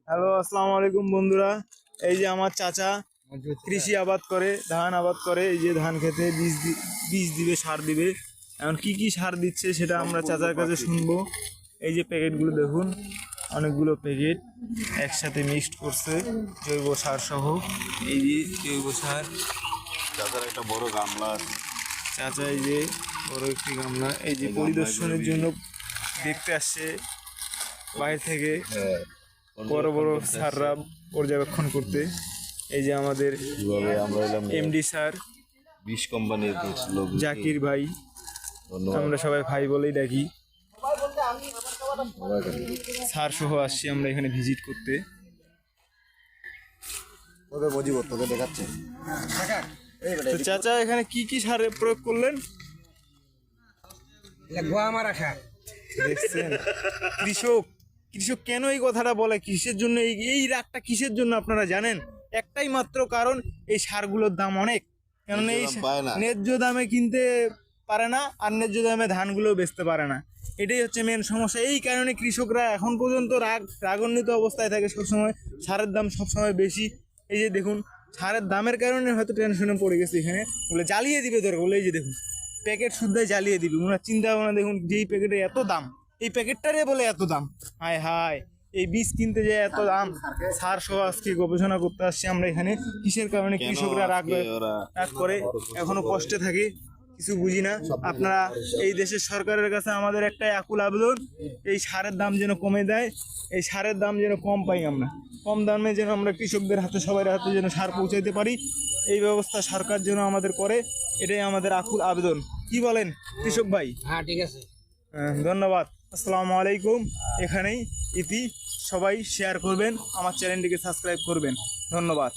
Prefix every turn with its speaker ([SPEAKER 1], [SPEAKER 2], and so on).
[SPEAKER 1] Hello, আসসালামু আলাইকুম বন্ধুরা। এই যে আমার চাচা কৃষি আবাদ করে, ধান আবাদ করে। এই যে ধান খেতে বীজ দিবে, সার দিবে। এখন কি কি সার দিচ্ছে সেটা আমরা চাচার কাছে শুনবো। এই যে প্যাকেটগুলো দেখুন, অনেকগুলো প্যাকেট একসাথে মিক্সড করছে জৈব সার সহ। এই যে জৈব সার।
[SPEAKER 2] চাচার একটা বড় গামলা আছে।
[SPEAKER 1] চাচা এই যে বড় একটি গামলা, এই যে পরিদর্শনের জন্য দেখতে আসছে বাইরে থেকে বড় বড় সাররা পর্যবেক্ষণ করতে। এই যে আমাদের
[SPEAKER 2] কিভাবে আমরা এলাম
[SPEAKER 1] এমডি স্যার,
[SPEAKER 2] বিশ কোম্পানির লোক,
[SPEAKER 1] জাকির ভাই, আমরা সবাই ভাই বলেই ডাকি। স্যার সহ আসছি আমরা এখানে ভিজিট করতে।
[SPEAKER 2] তোকে বুঝিব, তোকে দেখাচ্ছে।
[SPEAKER 1] তো চাচা এখানে কি কি সার প্রয়োগ করলেন দেখছেন? কৃষক কৃষক কেন এই কথাটা বলে, কিসের জন্য এই রাগটা কিসের জন্য আপনারা জানেন? একটাই মাত্র কারণ, এই সারগুলোর দাম অনেক। কেননা এই
[SPEAKER 2] পায় না।
[SPEAKER 1] ন্যায্য দামে কিনতে পারে না, আর ন্যায্য দামে ধানগুলো বেচতে পারে না। এটাই হচ্ছে মেন সমস্যা। এই কারণে কৃষকরা এখন পর্যন্ত রাগান্বিত অবস্থায় থাকে সবসময়। সারের দাম সবসময় বেশি। এই যে দেখুন, সারের দামের কারণে হয়তো টেনশনে পড়ে গেছে। এখানে বলে জ্বালিয়ে দিবে দরকার বলে, এই যে দেখুন প্যাকেট শুদ্ধই জ্বালিয়ে দিবে। ওনার চিন্তা ভাবনা দেখুন, যেই প্যাকেটে এত দাম, এই প্যাকেটটারে বলে এত দাম। হায় হায়, এই বীজ কিনতে যে এত দাম। সার সহ আজকে গবেষণা করতে আসছি আমরা এখানে, কিসের কারণে কৃষকরা রাগ করে, এখনো কষ্টে থাকে, কিছু বুঝি না। আপনারা এই দেশের সরকারের কাছে আমাদের একটাই আকুল আবেদন, এই সারের দাম যেন কমে দেয়। এই সারের দাম যেন কম পাই, আমরা কম দামে যেন আমরা কৃষকদের হাতে, সবার হাতে যেন সার পৌঁছাইতে পারি। এই ব্যবস্থা সরকার যেন আমাদের করে, এটাই আমাদের আকুল আবেদন। কি বলেন কৃষক ভাই?
[SPEAKER 3] হ্যাঁ, ঠিক আছে।
[SPEAKER 1] ধন্যবাদ। আসসালামু আলাইকুম। এখানেই ইতি। সবাই শেয়ার করবেন, আমার চ্যানেলটিকে সাবস্ক্রাইব করবেন। ধন্যবাদ।